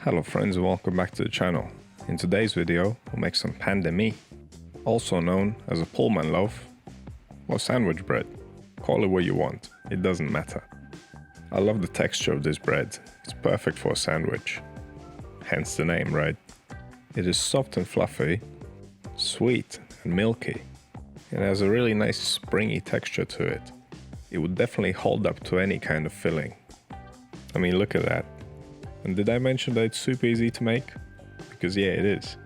Hello friends and welcome back to the channel. In today's video we'll make some pain de mie, also known as a Pullman loaf or sandwich bread. Call it what you want, it doesn't matter. I love the texture of this bread, it's perfect for a sandwich. Hence the name, right? It is soft and fluffy, sweet and milky. It has a really nice springy texture to it. It would definitely hold up to any kind of filling. I mean, look at that. And did I mention that it's super easy to make? Because yeah, it is.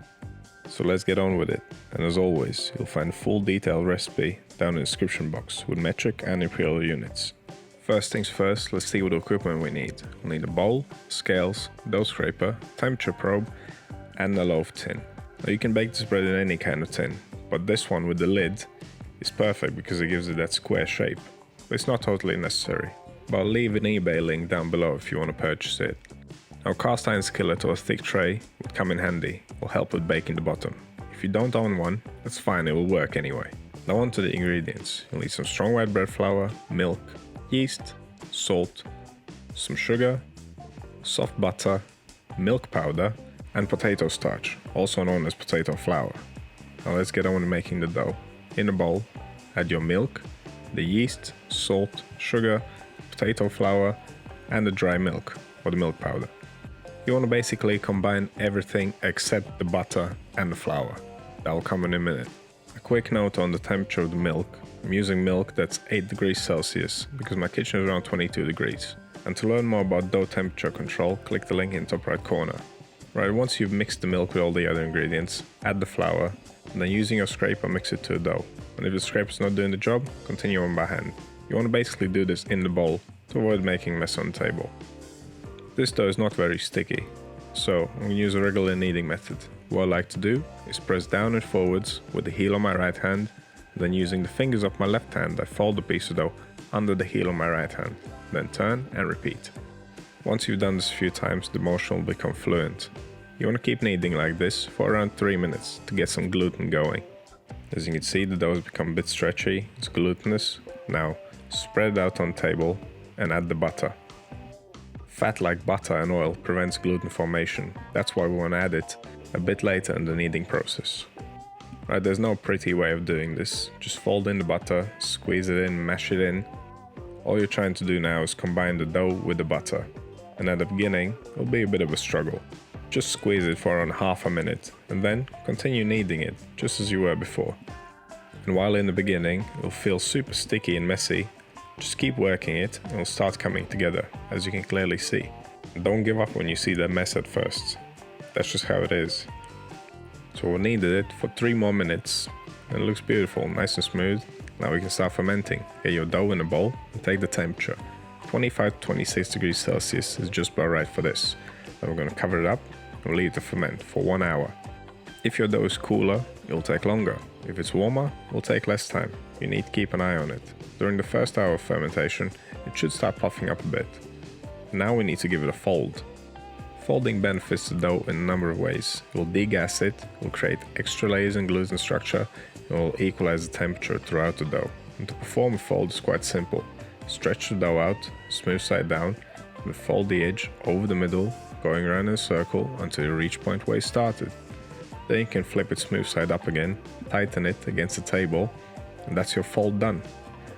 So let's get on with it. And as always, you'll find a full detailed recipe down in the description box with metric and imperial units. First things first, let's see what equipment we need. We'll need a bowl, scales, dough scraper, temperature probe, and a loaf tin. Now you can bake this bread in any kind of tin, but this one with the lid is perfect because it gives it that square shape. But it's not totally necessary. But I'll leave an eBay link down below if you want to purchase it. Now cast iron skillet or a thick tray would come in handy, will help with baking the bottom. If you don't own one, that's fine, it will work anyway. Now on to the ingredients. You'll need some strong white bread flour, milk, yeast, salt, some sugar, soft butter, milk powder, and potato starch, also known as potato flour. Now let's get on with making the dough. In a bowl, add your milk, the yeast, salt, sugar, potato flour, and the dry milk, or the milk powder. You want to basically combine everything except the butter and the flour. That will come in a minute. A quick note on the temperature of the milk. I'm using milk that's 8 degrees Celsius because my kitchen is around 22 degrees. And to learn more about dough temperature control, click the link in the top right corner. Right, once you've mixed the milk with all the other ingredients, add the flour, and then using your scraper mix it to a dough. And if the scraper's not doing the job, continue on by hand. You want to basically do this in the bowl to avoid making a mess on the table. This dough is not very sticky, so I'm going to use a regular kneading method. What I like to do is press down and forwards with the heel on my right hand, then using the fingers of my left hand I fold the piece of dough under the heel of my right hand, then turn and repeat. Once you've done this a few times, the motion will become fluent. You want to keep kneading like this for around 3 minutes to get some gluten going. As you can see, the dough has become a bit stretchy, it's glutinous. Now spread it out on the table and add the butter. Fat like butter and oil prevents gluten formation, that's why we want to add it a bit later in the kneading process. Right, there's no pretty way of doing this, just fold in the butter, squeeze it in, mash it in. All you're trying to do now is combine the dough with the butter, and at the beginning it'll be a bit of a struggle. Just squeeze it for around half a minute, and then continue kneading it, just as you were before. And while in the beginning it'll feel super sticky and messy, just keep working it and it'll start coming together, as you can clearly see. And don't give up when you see that mess at first. That's just how it is. So we kneaded it for 3 more minutes and it looks beautiful, nice and smooth. Now we can start fermenting. Get your dough in a bowl and take the temperature. 25 to 26 degrees Celsius is just about right for this. Then we're going to cover it up and leave it to ferment for 1 hour. If your dough is cooler, it'll take longer. If it's warmer, it'll take less time. You need to keep an eye on it. During the first hour of fermentation, it should start puffing up a bit. Now we need to give it a fold. Folding benefits the dough in a number of ways. It will degas it, it will create extra layers in gluten structure, and it will equalize the temperature throughout the dough. And to perform a fold is quite simple. Stretch the dough out, smooth side down, and fold the edge over the middle, going around in a circle until you reach point where you started. Then you can flip it smooth side up again, tighten it against the table, and that's your fold done.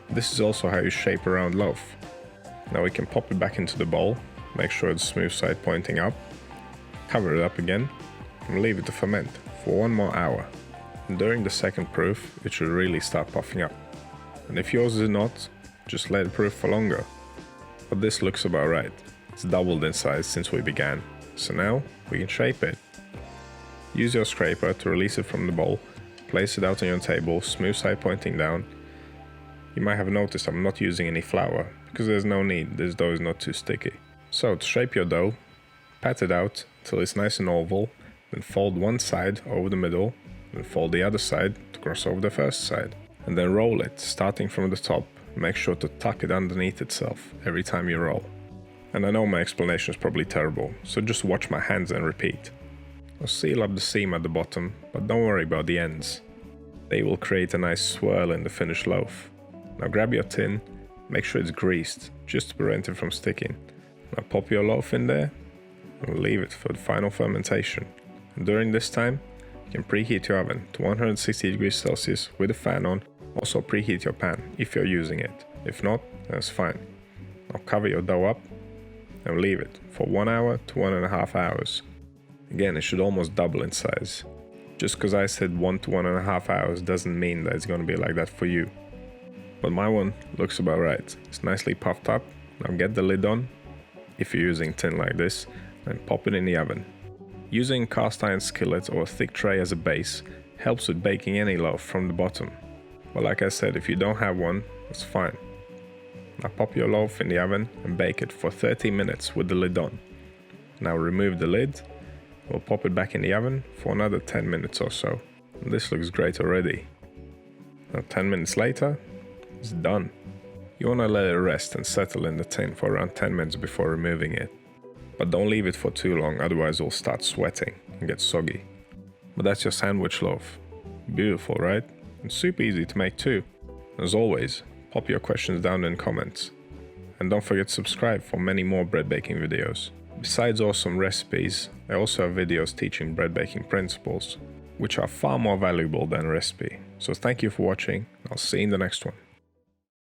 This is also how you shape a round loaf. Now we can pop it back into the bowl, make sure it's smooth side pointing up, cover it up again, and leave it to ferment for 1 more hour. And during the second proof, it should really start puffing up. And if yours is not, just let it proof for longer. But this looks about right. It's doubled in size since we began. So now we can shape it. Use your scraper to release it from the bowl, place it out on your table, smooth side pointing down. You might have noticed I'm not using any flour, because there's no need, this dough is not too sticky. So to shape your dough, pat it out till it's nice and oval, then fold one side over the middle, then fold the other side to cross over the first side. And then roll it, starting from the top. Make sure to tuck it underneath itself every time you roll. And I know my explanation is probably terrible, so just watch my hands and repeat. I'll seal up the seam at the bottom, but don't worry about the ends. They will create a nice swirl in the finished loaf. Now grab your tin, make sure it's greased, just to prevent it from sticking. Now pop your loaf in there and leave it for the final fermentation. And during this time, you can preheat your oven to 160 degrees Celsius with a fan on. Also preheat your pan if you're using it. If not, that's fine. Now cover your dough up and leave it for 1 hour to 1.5 hours. Again, it should almost double in size. Just because I said 1 to 1.5 hours doesn't mean that it's going to be like that for you. But my one looks about right. It's nicely puffed up. Now get the lid on, if you're using tin like this, and pop it in the oven. Using cast iron skillet or a thick tray as a base helps with baking any loaf from the bottom. But like I said, if you don't have one, it's fine. Now pop your loaf in the oven and bake it for 30 minutes with the lid on. Now remove the lid. We'll pop it back in the oven for another 10 minutes or so. And this looks great already. Now 10 minutes later, it's done. You want to let it rest and settle in the tin for around 10 minutes before removing it. But don't leave it for too long, otherwise it'll start sweating and get soggy. But that's your sandwich loaf. Beautiful, right? And super easy to make too. As always, pop your questions down in comments. And don't forget to subscribe for many more bread baking videos. Besides awesome recipes, I also have videos teaching bread baking principles, which are far more valuable than a recipe. So thank you for watching. I'll see you in the next one.